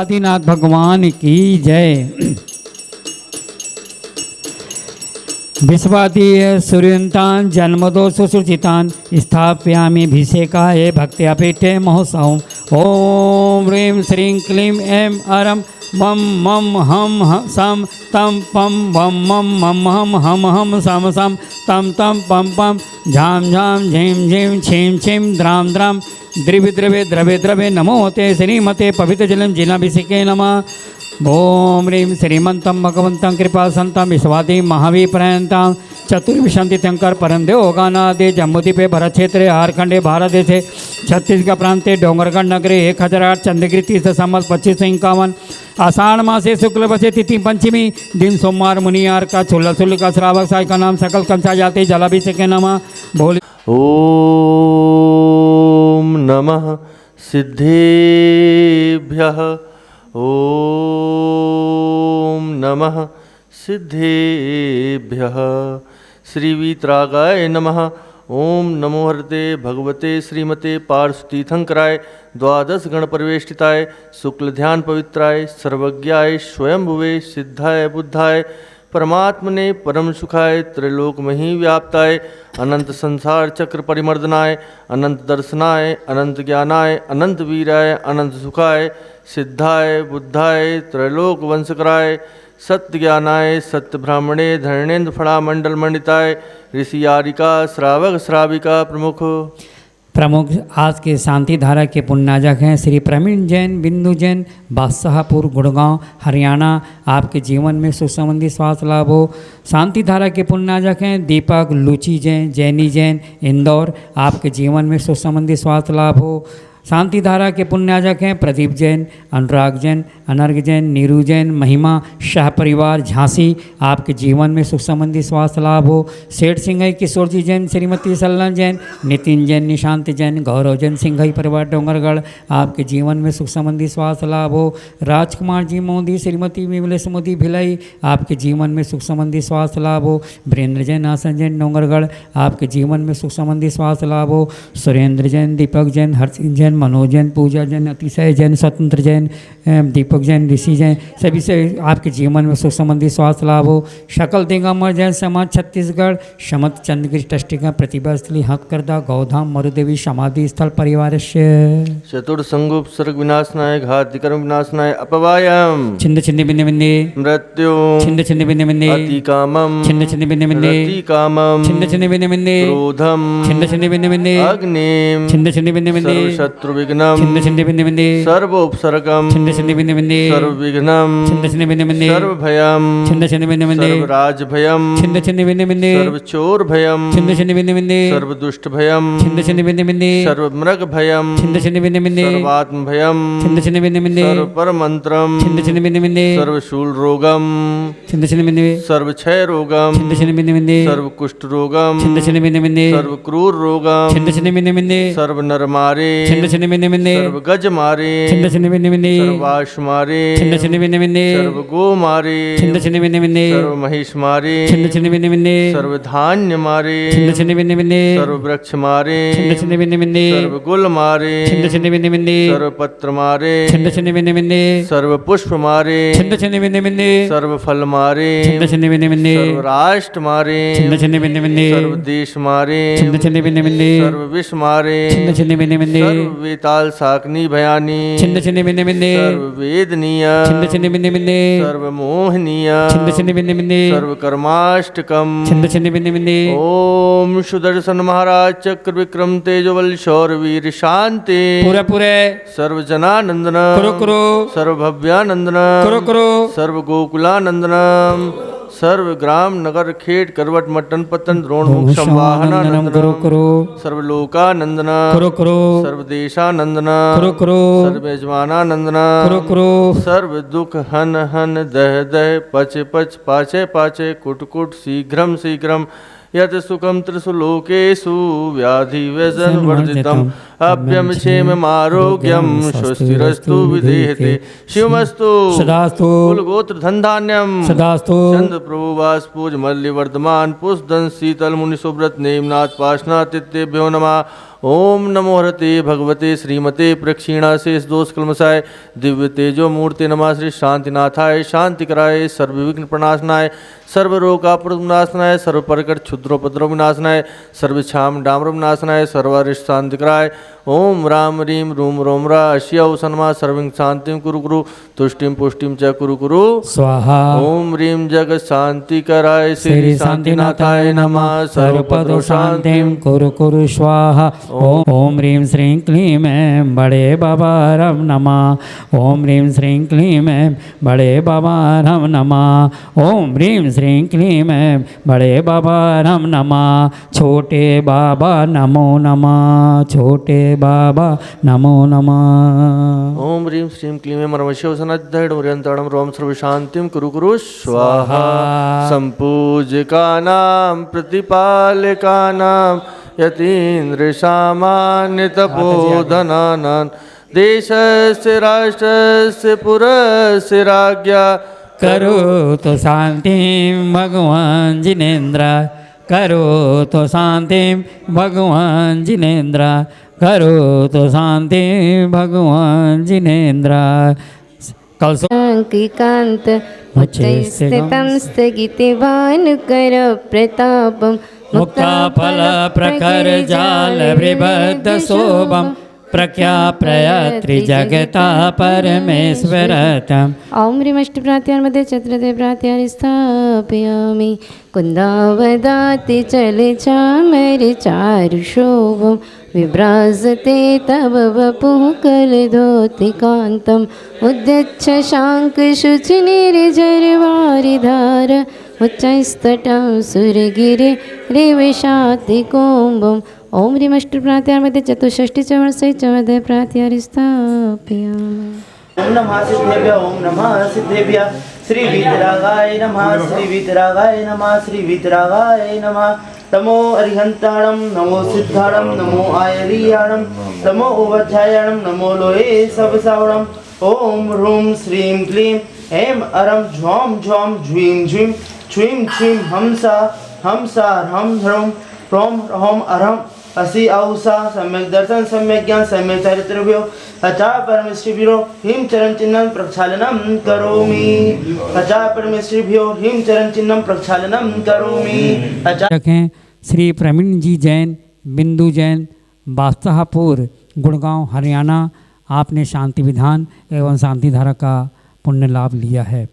आदिनाथ भगवान की जय। विश्वादीय सूर्यंतान जन्मदोष सुचितान स्थापयामि भिषेकाय भक्त्या पीठे महोत्सव। ओम ह्रीं श्रीं क्लीं ऐं अरं मम मम हम सम तम पम वम मम मम हम हम सम सम तम तम पम पम झाम झाम झीम झीम छीम छीम द्राम द्राम द्रव्य द्रव्य द्रव्य द्रव्य नमोते श्रीमते पवित्र जलम जिलाभिषेके नमः। ओम ह्रीं श्रीमंतं भगवन्तं कृपा संतं विश्वादी महावीर पर्यन्तं चतुर्विशंति शंकर परमदेव गानादे जम्मूद्वीपे भरत क्षेत्रे झारखंडे भारत देशे छत्तीसगढ़ प्रांते डोंगरगढ़ नगरे 1008 चंद्रगिरी तीर्थ संवत 2551 आषाढ़ मासे शुक्ल बसे तिथि पंचमी दिन सोमवार मुनियार का शुल्ल का श्रावक साय का नाम सकल कंसा जाते जलाभिषेक नमः। बोले ओम नमः सिद्धेभ्यः। ओम नमः सिद्धेभ्यः। श्री वीतरागाय नमः। ओम नमो हरते भगवते श्रीमते पार्श्वतीर्थंकराय द्वादश गण परिवेष्टिताय शुक्ल ध्यान पवित्राय सर्वज्ञाय स्वयंभुवे सिद्धाय बुद्धाय परमात्मने परम सुखाय त्रैलोक मही व्याप्ताय अनंत संसार चक्र परिमर्दनाय अनंत दर्शनाय अनंत ज्ञानाय अनंत वीराय अनंत सुखाय सिद्धाय बुद्धाय त्रैलोक वंशकराय सत्य ज्ञानाय सत्य ब्राह्मणे धरणेन्द्र फड़ा मंडल मंडिताय ऋषि यारिका श्रावक श्राविका प्रमुख आज के शांति धारा के पुण्याजक हैं श्री प्रवीण जैन बिंदु जैन बादशाहपुर गुड़गांव हरियाणा। आपके जीवन में सुख संबंधी स्वास्थ्य लाभ हो। शांति धारा के पुण्याजक हैं दीपक लुची जैन जैनी जैन इंदौर। आपके जीवन में सुख संबंधी स्वास्थ्य लाभ हो। शांति धारा के पुण्याजक हैं प्रदीप जैन अनुराग जैन अनर्घ जैन नीरू जैन महिमा शाह परिवार झांसी। आपके जीवन में सुख संबंधी स्वास्थ्य लाभ हो। सेठ सिंघई किशोर जी जैन श्रीमती सल्लन जैन नितिन जैन निशांत जैन गौरव जैन सिंघई परिवार डोंगरगढ़। आपके जीवन में सुख संबंधी स्वास्थ्य लाभ हो। राजकुमार जी मोदी श्रीमती विमलेश मोदी भिलाई। आपके जीवन में सुख संबंधी स्वास्थ्य लाभ हो। वीरेंद्र जैन आसन जैन डोंगरगढ़। आपके जीवन में सुख संबंधी स्वास्थ्य लाभ हो। सुरेंद्र जैन दीपक जैन हरसिंह जैन मनोज जैन पूजा जैन अतिशय जैन स्वतंत्र जैन दीपक जैन ऋषि जैन सभी से आपके जीवन में सुख संबंधी स्वास्थ्य लाभ हो। शकल दिगंबर जैन समाज छत्तीसगढ़ शमत चंद्रगिरी ट्रस्टिका प्रतिभा स्थली हथकरदा गौधाम मरुदेवी समाधि स्थल परिवार से चतुर्संगुप सर्ग विनाशनाय घातिकर्म विनाशनाय अपवायम छिंद छिंद बिंदे बिंदे मृत्यु छिंद छिंद बिंदे बिंदे अति कामम छिंद छिंद बिंदे बिंदे अति कामम छिंद छिंद बिंदे बिंदे क्रोधम छिंद छिंद बिंदे बिंदे अग्निम छिंद छिंद बिंदे बिंदे शत्रु विघ्नम छिंद छिंद बिंदे बिंदे सर्व उपसर्गम छिंद छिंद बिंदे बिंदे सर्व विघ्नम छिंद छिंद बिंदे बिंदे सर्व भयम छिंद छिंद बिंदे बिंदे सर्व राज भयम छिंद छिंद बिंदे बिंदे सर्व चोर भयम छिंद छिंद बिंदे बिंदे सर्व दुष्ट भयम छिंद छिंद बिंदे बिंदे सर्व मृग भयम छिंद छिंद बिंदे बिंदे सर्वात्म भयम छिंद छिंद बिंदे बिंदे सर्व परमंत्रम छिंद छिंद बिंदे बिंदे सर्व शूल रोगम छिंद छिंद बिंदे सर्व क्षय रोगम छिंद छिंद बिंदे बिंदे सर्व कुष्ठ रोगम छिंद छिंद बिंदे बिंदे सर्व क्रूर रोगम छिंद छिंद बिंदे बिंदे सर्व नर मारे छिंद छिंद बिंदे बिंदे सर्व गज मारे छिंद छिंद बिंदे बिंदे सर्व वाश मारे छिंद छिंद बिंदे बिंदे सर्व गो मारे छिंद छिंद बिंदे बिंदे सर्व महिष मारे छिंद छिंद बिंदे बिंदे सर्व धान्य मारे छिंद छिंद बिंदे बिंदे सर्व वृक्ष मारे छिंद छिंद बिंदे बिंदे सर्व गुल मारे छिंद छिंद बिंदे बिंदे सर्व पत्र मारे छिंद छिंद बिंदे बिंदे सर्व पुष्प मारे छिंद छिंद बिंदे बिंदे सर्व फल मारे छिंद छिंद बिंदे बिंदे सर्व राष्ट्र मारे छिंद छिंद बिंदे बिंदे सर्व देश मारे छिंद छिंद बिंदे बिंदे सर्व विष मारे छिंद छिंद बिंदे बिंदे सर्व वेताल साकनी भयानी छिंद छिंद बिंदे बिंदे सर्व वेदनीय छिंद छिंद बिंदे बिंदे सर्व मोहनीय छिंद छिंद बिंदे बिंदे सर्व कर्माष्टकम छिंद छिंद बिंदे बिंदे ओम सुदर्शन महाराज चक्र विक्रम तेजोबल शौर वीर शांति पूरा पूरे सर्व जनानंदन करो करो सर्व भव्यानंदन करो करो सर्व गोकुलानंदन सर्व ग्राम नगर खेट करवट मटन पतन द्रोण मुख संवाहनानंदन करो करो सर्व लोकानंदन करो करो सर्व देशानंदन करो करो सर्व यजमानानंदन करो करो सर्व दुख हन हन दह दह पच पच पाचे पाचे कुट कुट शीघ्रम शीघ्रम यत सुखम त्रिषु लोकेषु व्याधि व्यसन वर्जितम अभ्यम क्षेम आरोग्यम स्वस्तिरस्तु विदेहते शिवमस्तु सदास्तु कुलगोत्र धनधान्यम सदास्तु चंद्र प्रभुवास पूज मल्ल वर्धमान पुष्दन शीतल मुनि सुब्रत नेमनाथ पाशनातिथ्येभ्यो नमः। ओम नमो हरते भगवते श्रीमते प्रक्षीणा शेष दोष कलमसाय दिव्य तेजो मूर्ति नमः। श्री शांतिनाथाय शांतिकराय सर्वविघ्न प्रणाशनाय सर्वरोगापनाशनाय सर्वप्रकट क्षुद्रोपद्रव विनाशनाय सर्वक्षाम डाम्र विनाशनाय सर्वारिष्ट शांतिकराय। ओम राम रीम रूम रोम रा अश्यौ सन्मा सर्वं शांतिं कुरु कुरु तुष्टिं पुष्टिं च कुरु कुरु स्वाहा। ओम रीम जगत शांतिकराय श्री शांतिनाथाय नमः। सर्वपदो शांतिं कुरु कुरु स्वाहा। ओम ह्रीं श्रीं क्लीं ऐं बड़े बाबा रम नमः। ओम ह्रीं श्रीं क्लीं ऐं बड़े बाबा रम नमः। ओम ह्रीं श्रीं क्लीं ऐं बड़े बाबा रम नमः। छोटे बाबा नमो नमः। छोटे बाबा नमो नमः। ओम ह्रीं श्रीं क्लीं ऐं परमशिव सनद्धैर्यंतरणं रोम सर्व शांतिं कुरु कुरु स्वाहा। संपूज्यकानां प्रतिपालकानां यतीन्द्र सामान्य तपोधनानां देशस्य राष्ट्रस्य पुरस्य राज्ञा करो तो शांतिं भगवान जिनेन्द्र। करो तो शांतिं भगवान जिनेन्द्र। करो तो शांतिं भगवान जिनेन्द्र। कल कांत मुच्चैस्थितं स्थगितवानुकर प्रतापं मुक्ताफल प्रखर जाल वृबद्ध शोभम प्रख्याप्रयत्रि जगता परमेश्वरतम। ॐ ह्रीमष्टप्रात्यार्मध्ये चत्रते प्रात्यानि स्थापयामि कुन्दावदाति चले चामर चारुशोभं विभ्राजते तव वपुः कलधोतिकान्तम् उद्यच्छ शाङ्खशुचिनिर्झरवारिधार उच्चैस्तटं सुरगिरि रिविशातिकोम्बम्। ॐ ह्रीमष्टप्रात्यार्मध्ये चतुष्षष्टि चतुर्षष्टि प्रात्यानि स्थापयामि। ओम नमः सिद्धेभ्य ओम नमः सिद्धेभ्य श्री वीतरागाय नमः श्री वीतरागाय नमः श्री वीतरागाय नमः। तमो अरिहंताणं नमो सिद्धाणं नमो आयरियाणं तमो उपाध्यायाणं नमो लोये सबसावणं। ओम ह्रूम श्रीं क्लीं ऐं अरं झौं झौं झ्वीं झ्वीं छ्वीं छ्वीं हमसा हमसा ह्रं ह्रौं ह्रौं ह्रौं अरहं असि औसा सम्यक दर्शन सम्यक ज्ञान सम्यक चरित्रभ्यो अचा परमेश्वरीभ्यो ह्रीं चरण चिन्हं प्रक्षालनं करोमि। अचा परमेश्वरीभ्यो ह्रीं चरण चिन्हं प्रक्षालनं करोमि। अचा रखें श्री प्रवीण जी जैन बिंदु जैन बादशाहपुर गुड़गांव हरियाणा। आपने शांति विधान एवं शांति धारा का पुण्य लाभ लिया है।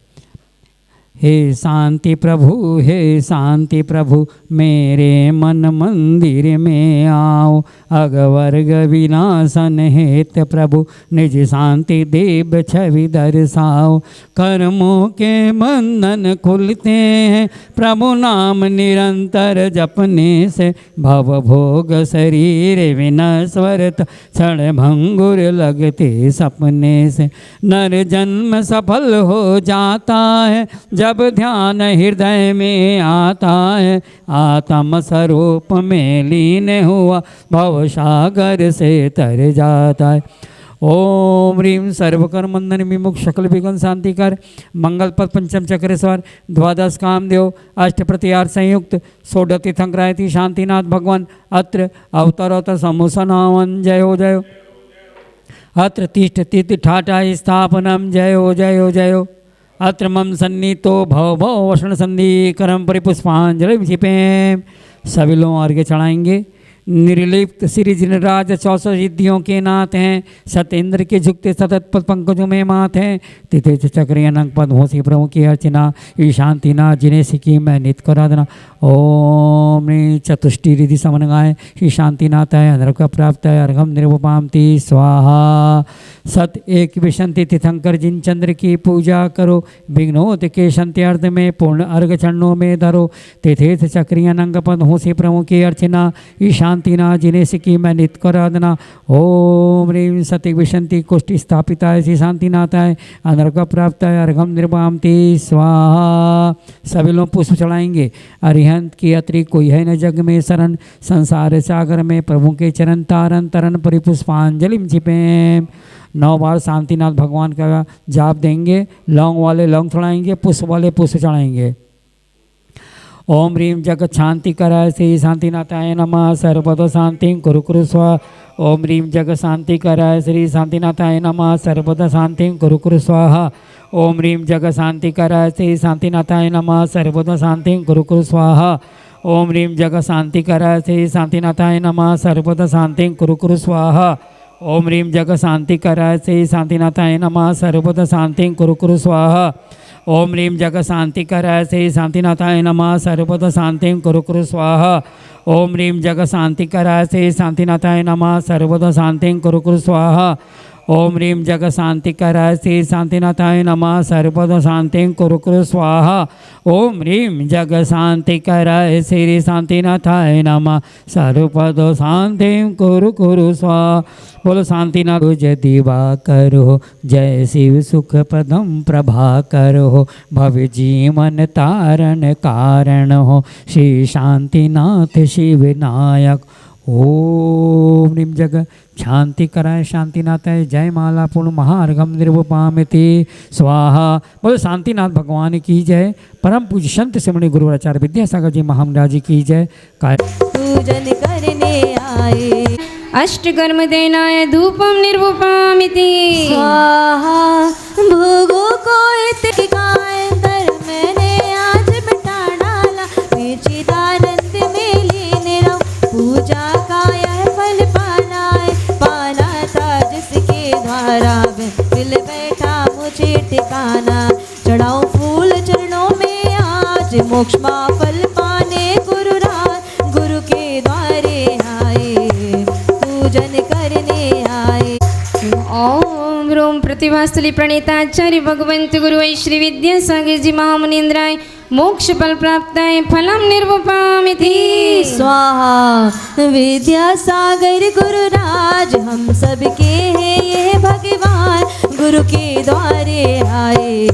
हे शांति प्रभु मेरे मन मंदिर में आओ। अगवर्ग विनाशन हेत प्रभु निज शांति देव छवि दर्शाओ। कर्मों के बंधन खुलते हैं प्रभु नाम निरंतर जपने से। भव भोग शरीर विनश्वरत क्षण भंगुर लगते सपने से। नर जन्म सफल हो जाता है जब ध्यान हृदय में आता है। आत्म स्वरूप में लीन हुआ भव सागर से तर जाता है। ओम ह्रीं सर्वकर्मंदन विमुख सकल विघ्न शांतिकर मंगल पद पंचम चक्रेश्वर द्वादश कामदेव अष्ट प्रतिहार संयुक्त षोडश तीर्थंकरायति शांतिनाथ भगवान अत्र अवतरोत्तर समूसनावन जय हो जय हो। अत्र तिष्ठ तिथि ठाटा स्थापनम जय हो जय हो जय हो। अत्र मम सन्नीतो भव भव वषण संधि करम परिपुष्पांजलि क्षिपेम। सभी लोग अर्घ्य चढ़ाएंगे। निर्लिप्त श्री जिनराज 64 सिद्धियों के नाथ हैं। सतेंद्र के झुकते सतत पद पंकजों में मात हैं। तिथे चक्रिय नंग पद होशी प्रभु की अर्चना ईशांतिनाथ जिन्हें सिखी मैं नित्य कराधना। ओम चतुष्टि रिधि समन गाय श्री शांतिनाथ है अनर्क प्राप्त है अर्घम निर्वपामती स्वाहा। सत एक विशंति तीर्थंकर जिन चंद्र की पूजा करो। विघ्नोत के शंत्यार्थ में पूर्ण अर्घ चरणों में धरो। तीर्थ चक्रिय नंग पद होशी प्रभु की अर्चना शांतिनाथ जिन्हें सिकी मैं नित्य कराधना। ओम ह्रीं सत्य विशंति कुष्टि स्थापिता है श्री शांतिनाथ है अनर्क प्राप्त है अर्घम निर्वामती स्वाहा। सभी लोग पुष्प चढ़ाएंगे। अरिहंत के अतिरिक्त कोई है न जग में शरण, संसार सागर में प्रभु के चरण तारन तरन परिपुष्पांजलि छिपें। 9 बार शांतिनाथ भगवान का जाप देंगे। लौंग वाले लौंग चढ़ाएंगे, पुष्प वाले पुष्प चढ़ाएंगे। ओम ह्रीम जगत शांति कराय श्री शांतिनाथाय नमः सर्वदा शांति कुरु कुरु स्वाहा। ओम ह्रीम जगत शांति कराय श्री शांतिनाथाय नमः सर्वदा शांति कुरु कुरु स्वाहा। ओम ह्रीम जगत शांति कराय श्री शांतिनाथाय नमः सर्वदा शांति कुरु कुरु स्वाहा। ओम ह्रीम जगत शांति कराय श्री शांतिनाथाय नमः सर्वदा शांति कुरु कुरु स्वाहा। ओम ह्रीम जगत शांति कराय श्री शांतिनाथाय नमः सर्वदा शांति कुरु कुरु स्वाहा। ओम ह्रीम जगत शांति कराय श्री शांतिनाथाय नमः सर्वदा शांति कुरु कुरु स्वाहा। ओम ह्रीम जगत शांति कराय श्री शांतिनाथाय नमः सर्वदा शांति कुरु कुरु स्वाहा। ओम ह्रीम जगत शांति कराय श्री शांतिनाथाय नमः सर्वदा शांति कुरु कुरु स्वाहा। ओम ह्रीम जगत शांति कराय श्री शांतिनाथाय नमः सर्वदा शांति कुरु कुरु स्वाहा। बोलो शांतिनाथ जय दिवाकर हो, जय शिव सुख पदम प्रभाकर हो, भव जीवन तारण कारण हो, श्री शांतिनाथ शिव नायक। ओम ह्रीम जगत शांति कराय शांतिनाथाय जय माला पूर्ण महार्घम निर्वपामिति स्वाहा। बोलो शांतिनाथ भगवान की जय। परम पूज्य संत सिमरनी गुरु आचार्य विद्यासागर जी महाराज जी की जय। पूजन करने आए अष्टकर्म देनाय धूपम निर्वपामिति स्वाहा। भोगों को इत्तिकाय अंदर मैंने आज मिटा डाला, विचिदानंद में लीन रहो, पूजा का यह फल पाना है, पाना था जिसके द्वारा मिल बैठा मुझे ठिकाना। चढ़ाओ फूल चरणों में आज, मोक्ष मा फल पाने गुरु राज गुरु के द्वारे आए, पूजन करने आए। ओम रोम प्रतिभास्थली प्रणीताचार्य भगवंत गुरु श्री विद्यासागर जी महामुनीन्द्राय मोक्ष फल प्राप्ताय फलम निर्वपामिति स्वाहा। विद्यासागर गुरु राज हम सबके हैं ये भगवान, गुरु के द्वारे आए,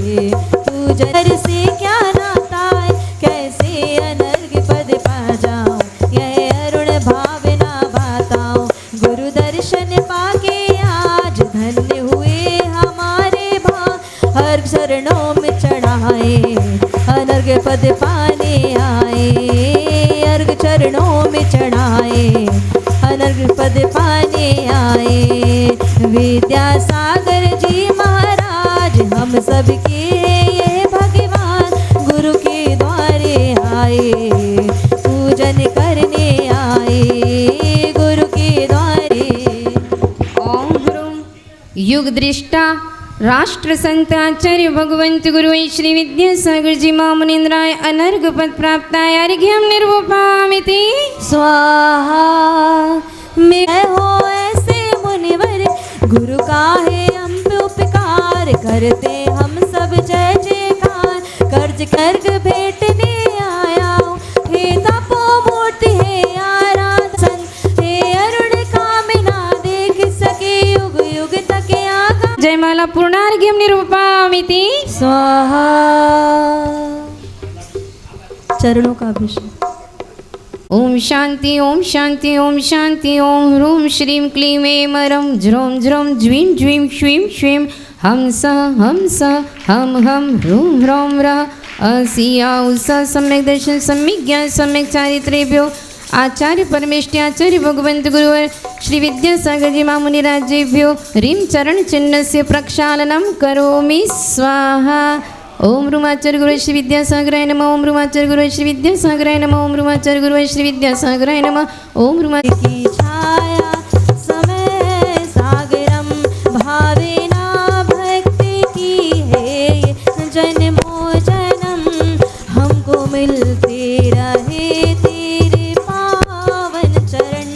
पूजन से क्या नाता है, कैसे अनर्घ पद पा जाऊं, यह अरुण भावना भाताऊं, गुरु दर्शन पाके आज धन्य हुए हमारे भाग, हर चरणों में चढ़ाए अनर्घ पद पाने आए, अर्घ चरणों में चढ़ाए अनर्घ पद पाने आए। विद्यासागर जी महाराज हम सबके ये भगवान, गुरु के द्वारे आए, पूजन करने आए, गुरु के द्वारे। ओम गुरु युग दृष्टा राष्ट्र संत आचार्य भगवंत गुरु श्री विद्यासागर जी महामुनीन्द्राय अनर्घ पद प्राप्ताय अर्घ्यम निर्वपामिति स्वाहा। मैं हो ऐसे मुनिवर गुरु का है हम पे उपकार, करते हम सब जय जयकार, कर्ज कर्ग भेटने आया हूँ, हे तपो मूर्ति है आराधन, हे अरुण कामना देख सके युग युग तक आगा। जय माला पूर्णार्घ्यम निरूपामिति स्वाहा। चरणों का अभिषेक। ओम शांति ओम शांति ओम शांति। ओम ह्रूम श्रीम क्लीम ऐं रं ज्रों ज्रों ज्वीं ज्वीं श्वीं श्वीं हम स हम ह्रूम ह्रौं रः असिया उषा। सम्यक दर्शन सम्यक ज्ञान सम्यक चारित्र्येभ्यो आचार्य परमेष्टि आचार्य भगवंत गुरुवर श्री विद्यासागर जी महामुनिराजेभ्यो ह्रीं चरण चिन्हस्य प्रक्षालनं करोमि स्वाहा। ओम रूमाचार्य गुरु श्री विद्यासागराय नमः। ओम रूमाचार्य गुरु श्री विद्यासागराय नमः। ओम रूमाचार्य गुरु श्री विद्यासागराय नमः। ओम रूमाचार्य की छाया समय सागरम भावेना भक्ति की है जन्मों जन्म हमको मिलते रहे तेरे पावन चरण,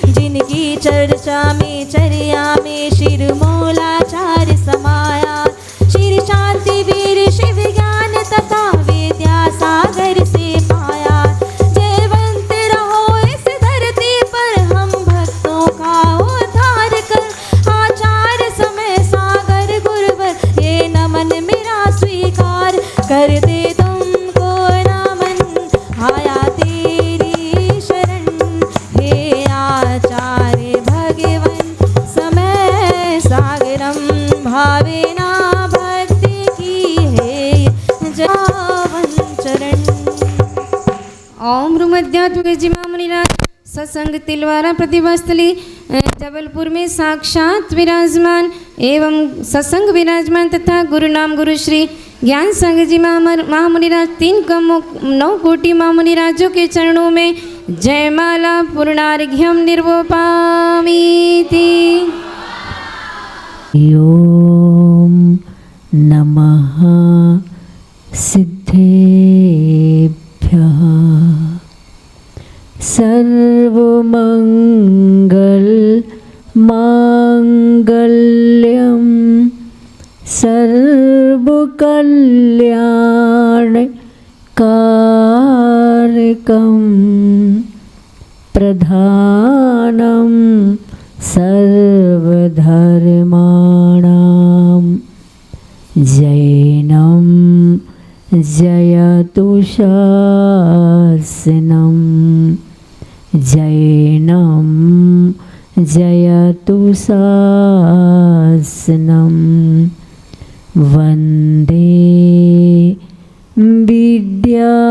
जिनकी चर्चा में चर्या में शिरमूलाचार्य समाया, श्री शांति वीर शिव ज्ञान तथा विद्यासागर से पाया। जयवंत रहो इस धरती पर हम भक्तों का उद्धार कर, आचार्य समय सागर गुरुवर ये नमन मेरा स्वीकार कर दे तुमको नमन आया। संग तिलवारा प्रतिभा स्थली जबलपुर में साक्षात विराजमान एवं सत्संग विराजमान तथा गुरु नाम गुरु श्री ज्ञान संग जी महामुनिराज 9 कोटि महामुनिराजों के चरणों में जयमाला पूर्णार्घ्यम निर्वपामीति। ओम नमः सिद्धेभ्यः सर्वमंगल मांगल्यं सर्वकल्याण कारकं प्रधानं सर्वधर्माणां जैनं जयतु शासनं जैनं जयतु शासनं वन्दे विद्यासागरं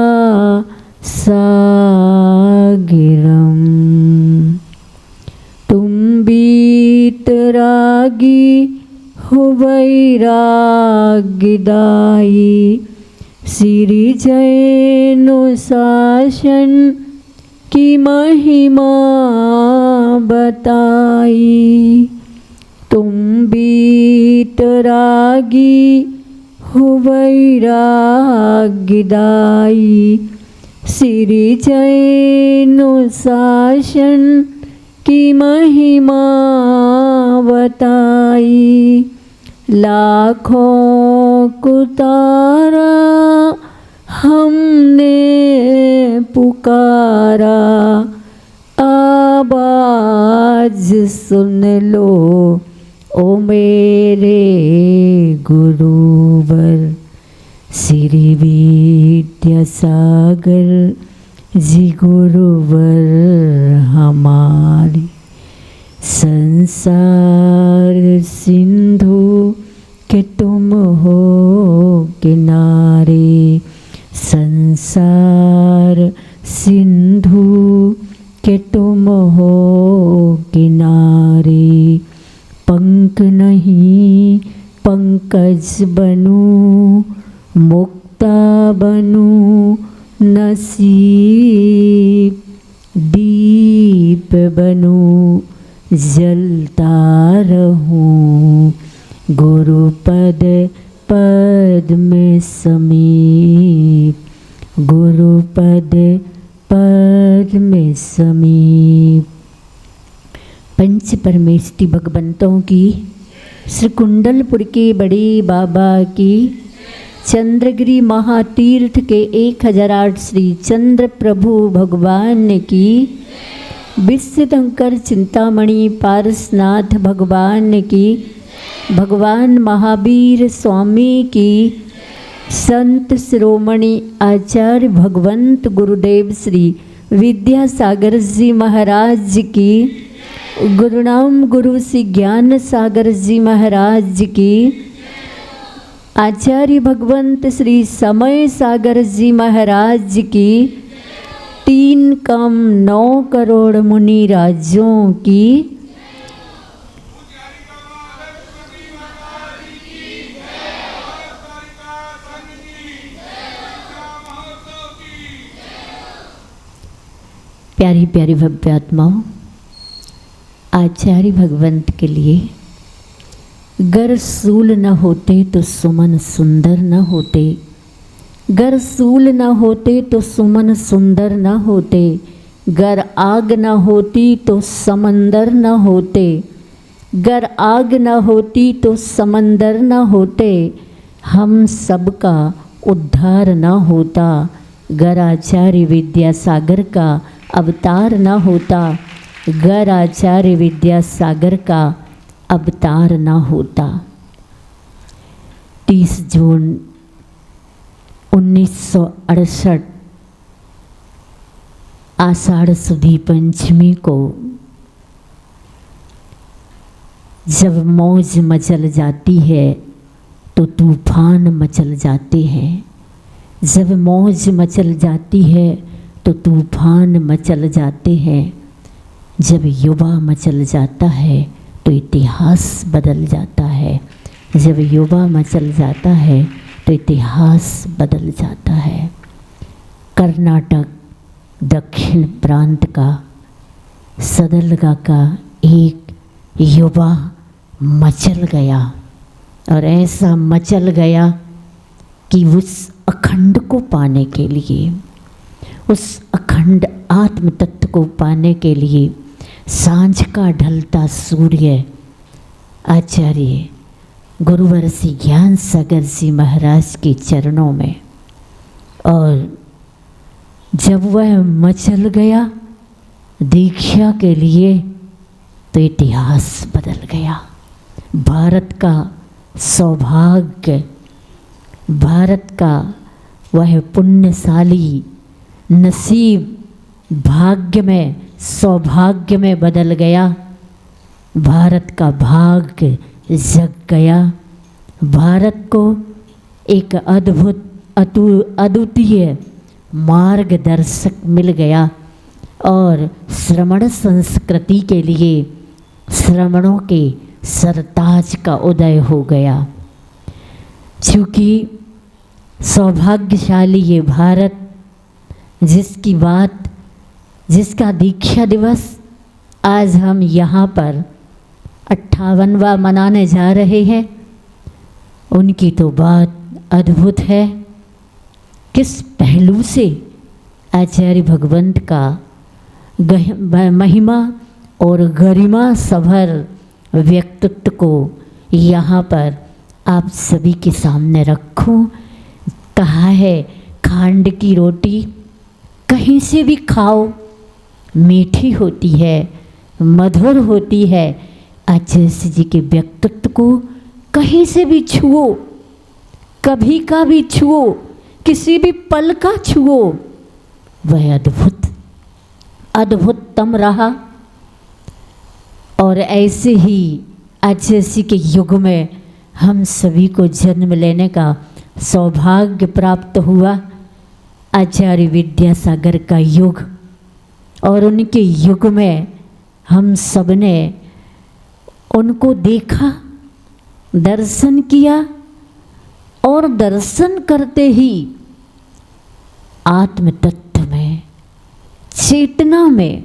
तुम बीतरागी हो वैराग्यदायी श्री जैनुशासन की महिमा बताई। तुम बीतरागी हो वैराग्यदायी श्री जैनुशासन की महिमा बताई। लाखों कुतारा हमने पुकारा आवाज सुन लो ओ मेरे गुरुवर श्री विद्यासागर जी गुरुवर हमारी। संसार सिंधु के तुम हो किनारे संसार सिंधु के तुम हो किनारे। पंख नहीं पंकज बनूं मुक्ता बनूं नसीब दीप बनूं जलता रहूं गुरुपद पद में समीप गुरुपद पद में समीप। पंच परमेष्टि भगवंतों की श्री कुंडलपुर के बड़े बाबा की चंद्रगिरी महातीर्थ के 1008 श्री चंद्र प्रभु भगवान की विश्वशंकर चिंतामणि पारसनाथ भगवान की भगवान महावीर स्वामी की संत शिरोमणि आचार्य भगवंत गुरुदेव श्री विद्यासागर जी महाराज की गुरुनाम गुरु श्री ज्ञान सागर जी महाराज की आचार्य भगवंत श्री समय सागर जी महाराज की 3,9 करोड़ मुनि राजों की प्यारी प्यारी भव्य आत्माओं, आचार्य भगवंत के लिए गर सूल न होते तो सुमन सुंदर न होते, गर सूल न होते तो सुमन सुंदर न होते, गर आग न होती तो समंदर न होते, गर आग न होती तो समंदर न होते, हम सबका उद्धार न होता, गर आचार्य विद्यासागर का अवतार न होता, गर आचार्य विद्यासागर का अवतार न होता। 30 जून 1968 आषाढ़ सुदी पंचमी को जब मौज मचल जाती है तो तूफान मचल जाते हैं, जब मौज मचल जाती है तो तूफान मचल जाते हैं। जब युवा मचल जाता है तो इतिहास बदल जाता है। जब युवा मचल जाता है तो इतिहास बदल जाता है। कर्नाटक दक्षिण प्रांत का सदलगा का एक युवा मचल गया, और ऐसा मचल गया कि उस अखंड को पाने के लिए, उस अखंड आत्म तत्व को पाने के लिए सांझ का ढलता सूर्य आचार्य गुरुवर श्री ज्ञान सागर जी महाराज के चरणों में, और जब वह मचल गया दीक्षा के लिए तो इतिहास बदल गया। भारत का सौभाग्य, भारत का वह पुण्यशाली नसीब भाग्य में, सौभाग्य में बदल गया। भारत का भाग्य जग गया। भारत को एक अद्भुत अद्वितीय मार्गदर्शक मिल गया, और श्रमण संस्कृति के लिए श्रमणों के सरताज का उदय हो गया। चूँकि सौभाग्यशाली ये भारत, जिसकी बात, जिसका दीक्षा दिवस आज हम यहाँ पर 58वां मनाने जा रहे हैं, उनकी तो बात अद्भुत है। किस पहलू से आचार्य भगवंत का महिमा और गरिमा सभर व्यक्तित्व को यहाँ पर आप सभी के सामने रखूं। कहा है खांड की रोटी कहीं से भी खाओ, मीठी होती है, मधुर होती है। आचार्य जी के व्यक्तित्व को कहीं से भी छुओ, कभी का भी छुओ, किसी भी पल का छुओ, वह अद्भुततम रहा। और ऐसे ही आचार्य के युग में हम सभी को जन्म लेने का सौभाग्य प्राप्त हुआ। आचार्य विद्यासागर का युग, और उनके युग में हम सब ने उनको देखा, दर्शन किया, और दर्शन करते ही आत्म तत्व में, चेतना में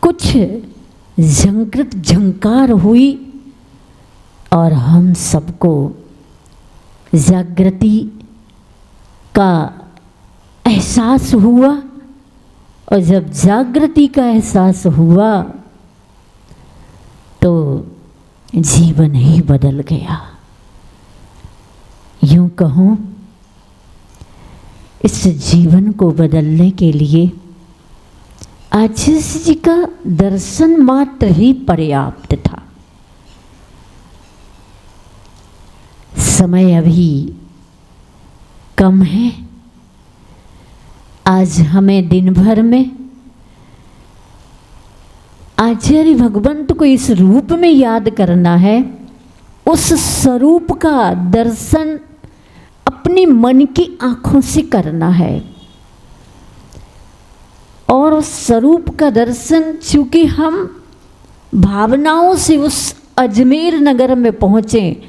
कुछ झंकृत झंकार हुई, और हम सबको जागृति का एहसास हुआ। और जब जागृति का एहसास हुआ तो जीवन ही बदल गया। यूं कहूँ, इस जीवन को बदलने के लिए आचार्य जी का दर्शन मात्र ही पर्याप्त था। समय अभी कम है। आज हमें दिन भर में आचार्य भगवंत को इस रूप में याद करना है, उस स्वरूप का दर्शन अपनी मन की आँखों से करना है। और उस स्वरूप का दर्शन, चूँकि हम भावनाओं से उस अजमेर नगर में पहुँचे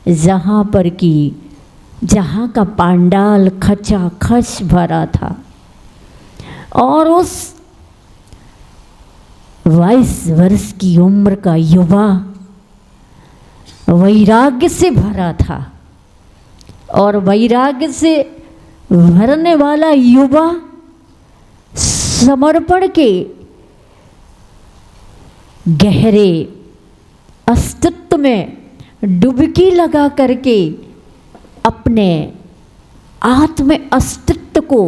जहाँ पर कि जहाँ का पांडाल खचाखच भरा था, और उस 22 वर्ष की उम्र का युवा वैराग्य से भरा था, और वैराग्य से भरने वाला युवा समर्पण के गहरे अस्तित्व में डुबकी लगा करके अपने आत्म अस्तित्व को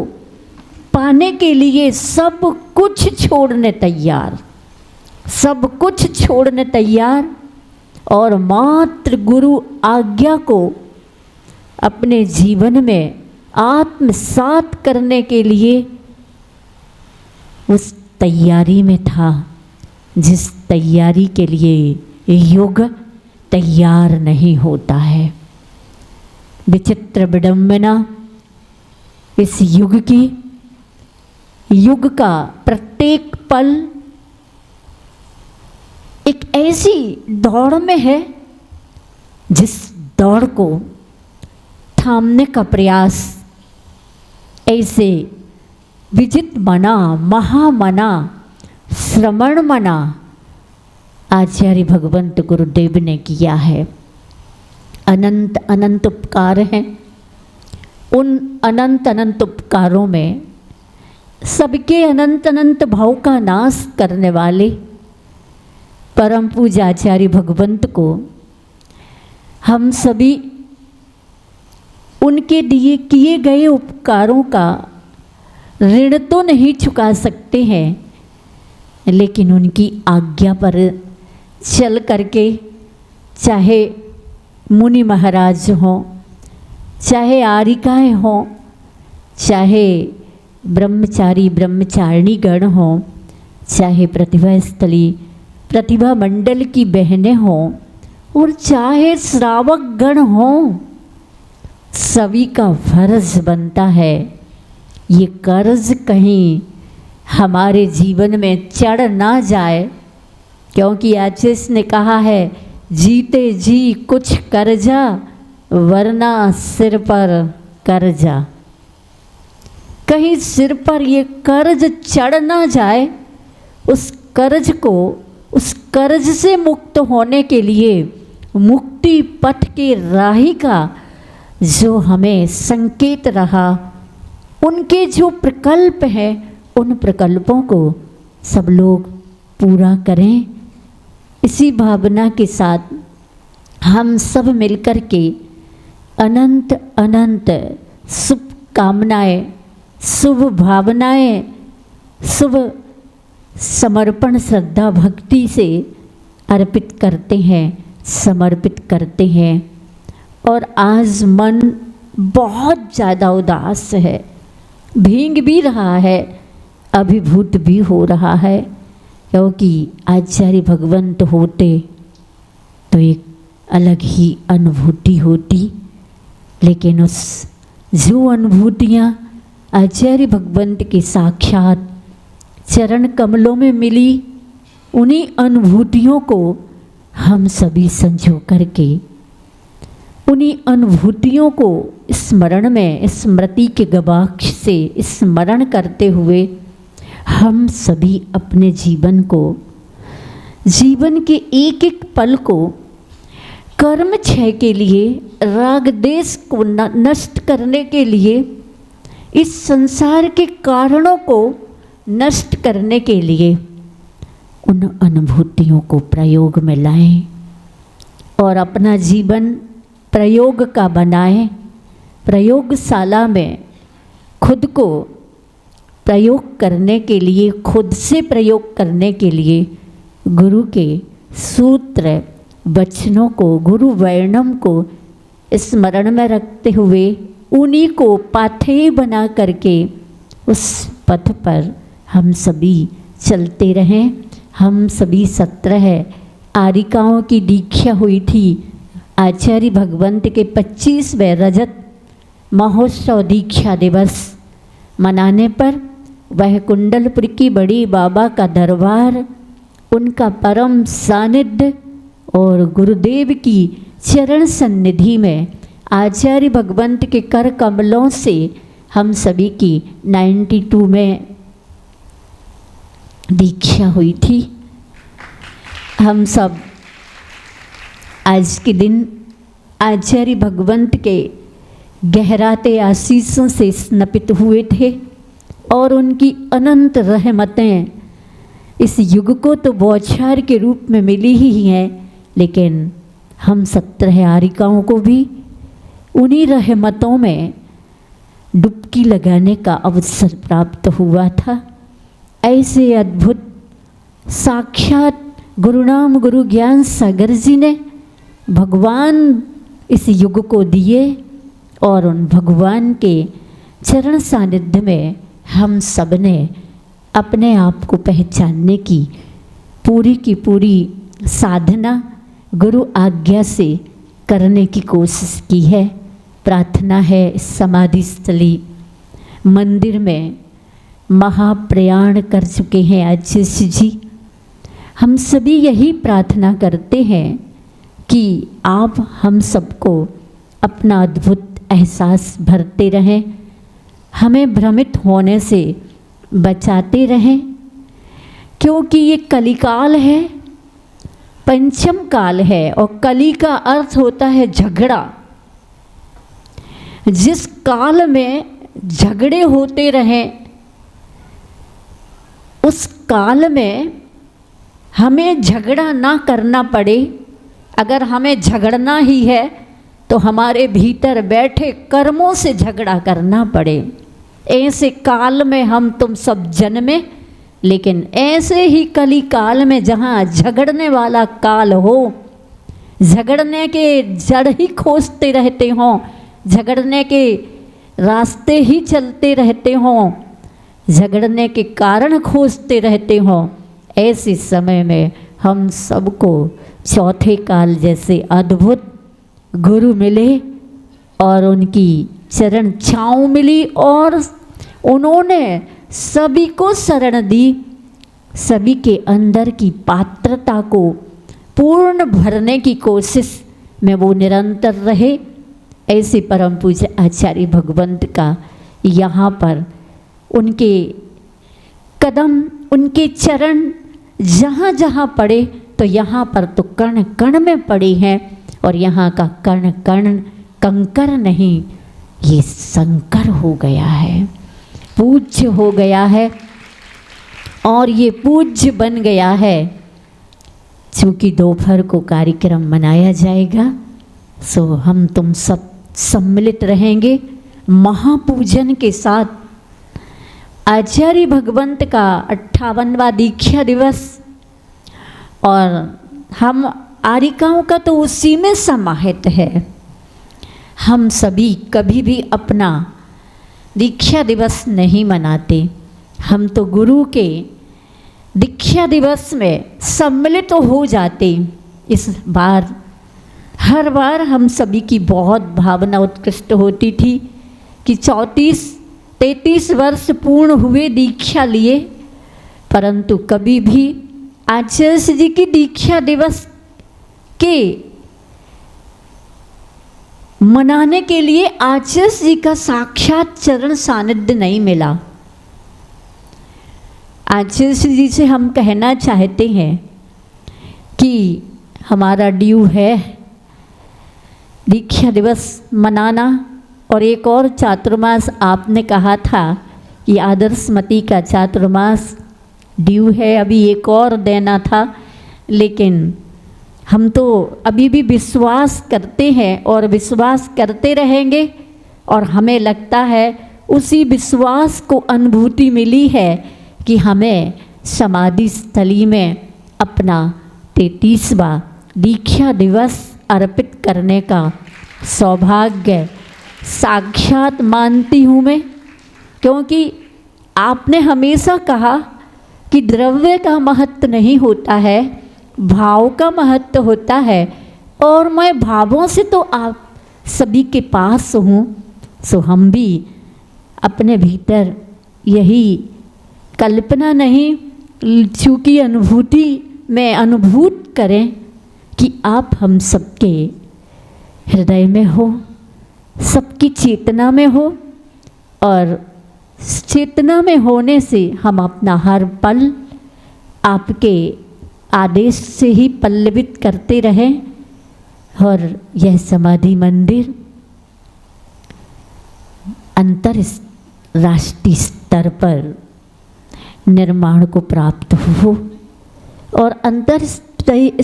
पाने के लिए सब कुछ छोड़ने तैयार, सब कुछ छोड़ने तैयार, और मात्र गुरु आज्ञा को अपने जीवन में आत्मसात करने के लिए उस तैयारी में था, जिस तैयारी के लिए युग तैयार नहीं होता है। विचित्र विडंबना, इस युग का प्रत्येक पल ऐसी दौड़ में है जिस दौड़ को थामने का प्रयास ऐसे विजित मना, महामना, श्रमण मना आचार्य भगवंत गुरुदेव ने किया है। अनंत अनंत उपकार हैं। उन अनंत अनंत उपकारों में सबके अनंत अनंत भाव का नाश करने वाले परम पूज्य आचार्य भगवंत को हम सभी उनके दिए किए गए उपकारों का ऋण तो नहीं चुका सकते हैं, लेकिन उनकी आज्ञा पर चल करके चाहे मुनि महाराज हों, चाहे आरिकाएँ हों, चाहे ब्रह्मचारी ब्रह्मचारिणी गण हों, चाहे प्रतिभा स्थली प्रतिभा मंडल की बहनें हों, और चाहे श्रावक गण हों, सभी का फर्ज बनता है ये कर्ज कहीं हमारे जीवन में चढ़ ना जाए, क्योंकि आचार्य ने कहा है जीते जी कुछ कर्जा वरना सिर पर कर्जा। कहीं सिर पर ये कर्ज चढ़ ना जाए, उस कर्ज से मुक्त होने के लिए मुक्ति पथ के राही का जो हमें संकेत रहा, उनके जो प्रकल्प हैं उन प्रकल्पों को सब लोग पूरा करें। इसी भावना के साथ हम सब मिलकर के अनंत अनंत शुभ कामनाएं, शुभ भावनाएं, शुभ समर्पण श्रद्धा भक्ति से अर्पित करते हैं, समर्पित करते हैं। और आज मन बहुत ज़्यादा उदास है, भींग भी रहा है, अभिभूत भी हो रहा है, क्योंकि आचार्य भगवंत होते तो एक अलग ही अनुभूति होती। लेकिन उस जो अनुभूतियाँ आचार्य भगवंत के साक्षात चरण कमलों में मिली, उन्हीं अनुभूतियों को हम सभी संजो करके उन्हीं अनुभूतियों को स्मरण में स्मृति के गवाक्ष से स्मरण करते हुए हम सभी अपने जीवन को, जीवन के एक एक पल को कर्म क्षय के लिए, राग देश को नष्ट करने के लिए, इस संसार के कारणों को नष्ट करने के लिए उन अनुभूतियों को प्रयोग में लाएं और अपना जीवन प्रयोग का बनाएं। प्रयोगशाला में खुद को प्रयोग करने के लिए, खुद से प्रयोग करने के लिए गुरु के सूत्र वचनों को, गुरु वर्णम को स्मरण में रखते हुए उन्हीं को पाथेय बना करके उस पथ पर हम सभी चलते रहें। हम सभी 17 आरिकाओं की दीक्षा हुई थी। आचार्य भगवंत के 25वें रजत महोत्सव दीक्षा दिवस मनाने पर वह कुंडलपुर की बड़ी बाबा का दरबार, उनका परम सानिध्य और गुरुदेव की चरण सन्निधि में आचार्य भगवंत के कर कमलों से हम सभी की 92 में दीक्षा हुई थी। हम सब आज के दिन आचार्य भगवंत के गहराते आशीषों से स्नपित हुए थे और उनकी अनंत रहमतें इस युग को तो बौछार के रूप में मिली ही हैं, लेकिन हम 17 आरिकाओं को भी उन्हीं रहमतों में डुबकी लगाने का अवसर प्राप्त हुआ था। ऐसे अद्भुत साक्षात गुरुनाम गुरु ज्ञान सागर जी ने भगवान इस युग को दिए और उन भगवान के चरण सानिध्य में हम सब ने अपने आप को पहचानने की पूरी साधना गुरु आज्ञा से करने की कोशिश की है। प्रार्थना है इस समाधि स्थली मंदिर में महाप्रयाण कर चुके हैं आचार्य जी। हम सभी यही प्रार्थना करते हैं कि आप हम सबको अपना अद्भुत एहसास भरते रहें, हमें भ्रमित होने से बचाते रहें, क्योंकि ये कलिकाल है, पंचम काल है। और कली का अर्थ होता है झगड़ा। जिस काल में झगड़े होते रहें, उस काल में हमें झगड़ा ना करना पड़े। अगर हमें झगड़ना ही है तो हमारे भीतर बैठे कर्मों से झगड़ा करना पड़े। ऐसे काल में हम तुम सब जन्मे, लेकिन ऐसे ही कली काल में जहाँ झगड़ने वाला काल हो, झगड़ने के जड़ ही खोजते रहते हों, झगड़ने के रास्ते ही चलते रहते हों, झगड़ने के कारण खोजते रहते हों, ऐसे समय में हम सबको चौथे काल जैसे अद्भुत गुरु मिले और उनकी चरण छाँव मिली और उन्होंने सभी को शरण दी। सभी के अंदर की पात्रता को पूर्ण भरने की कोशिश में वो निरंतर रहे। ऐसे परम पूज्य आचार्य भगवंत का यहाँ पर उनके कदम, उनके चरण जहाँ जहाँ पड़े, तो यहाँ पर तो कण कण में पड़े हैं। और यहाँ का कण कण कंकर नहीं, ये संकर हो गया है, पूज्य हो गया है। और ये पूज्य बन गया है। चूँकि दोपहर को कार्यक्रम मनाया जाएगा, सो हम तुम सब सम्मिलित रहेंगे महापूजन के साथ। आचार्य भगवंत का 58वां दीक्षा दिवस, और हम आरिकाओं का तो उसी में समाहित है। हम सभी कभी भी अपना दीक्षा दिवस नहीं मनाते। हम तो गुरु के दीक्षा दिवस में सम्मिलित तो हो जाते। इस बार हर बार हम सभी की बहुत भावना उत्कृष्ट होती थी कि 34-33 वर्ष पूर्ण हुए दीक्षा लिए, परंतु कभी भी आचार्य जी की दीक्षा दिवस के मनाने के लिए आचार्य जी का साक्षात चरण सानिध्य नहीं मिला। आचार्य जी से हम कहना चाहते हैं कि हमारा ड्यू है दीक्षा दिवस मनाना। और एक और चातुर्मास आपने कहा था कि आदर्शमती का चातुर्मास ड्यू है, अभी एक और देना था, लेकिन हम तो अभी भी विश्वास करते हैं और विश्वास करते रहेंगे। और हमें लगता है उसी विश्वास को अनुभूति मिली है कि हमें समाधि स्थली में अपना 33वां दीक्षा दिवस अर्पित करने का सौभाग्य साक्षात मानती हूँ मैं। क्योंकि आपने हमेशा कहा कि द्रव्य का महत्व नहीं होता है, भाव का महत्व होता है। और मैं भावों से तो आप सभी के पास हूँ, सो हम भी अपने भीतर यही कल्पना नहीं, चूँकि अनुभूति में अनुभूत करें कि आप हम सबके हृदय में हो, सबकी चेतना में हो। और चेतना में होने से हम अपना हर पल आपके आदेश से ही पल्लवित करते रहें। और यह समाधि मंदिर अंतरराष्ट्रीय स्तर पर निर्माण को प्राप्त हो और अंतर्राष्ट्रीय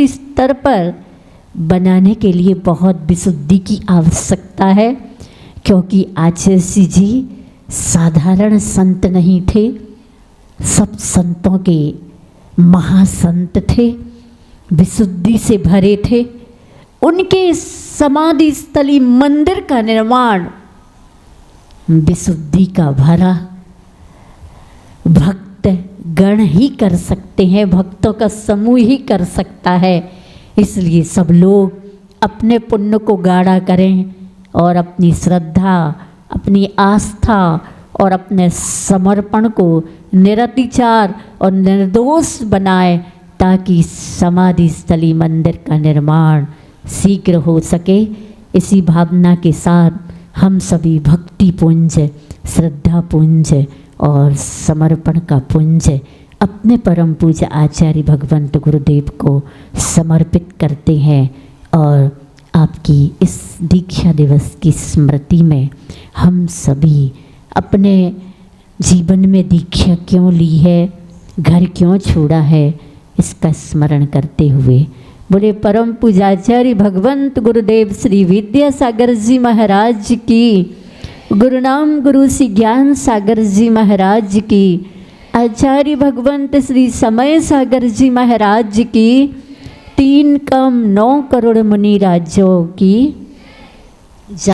स्तर पर बनाने के लिए बहुत विशुद्धि की आवश्यकता है। क्योंकि आचार्य जी साधारण संत नहीं थे, सब संतों के महासंत थे, विशुद्धि से भरे थे। उनके समाधि स्थली मंदिर का निर्माण विशुद्धि का भरा भक्त गण ही कर सकते हैं, भक्तों का समूह ही कर सकता है। इसलिए सब लोग अपने पुण्य को गाढ़ा करें और अपनी श्रद्धा, अपनी आस्था और अपने समर्पण को निरतिचार और निर्दोष बनाए, ताकि समाधि स्थली मंदिर का निर्माण शीघ्र हो सके। इसी भावना के साथ हम सभी भक्ति पुंज, श्रद्धा पुंज और समर्पण का पुंज अपने परम पूज्य आचार्य भगवंत गुरुदेव को समर्पित करते हैं। और आपकी इस दीक्षा दिवस की स्मृति में हम सभी अपने जीवन में दीक्षा क्यों ली है, घर क्यों छोड़ा है, इसका स्मरण करते हुए बोले परम पूज्याचार्य भगवंत गुरुदेव श्री विद्यासागर जी महाराज की, गुरुनाम गुरु श्री ज्ञान सागर जी महाराज की, आचार्य भगवंत श्री समय सागर जी महाराज की, 3 कम 9 करोड़ मुनि राजों की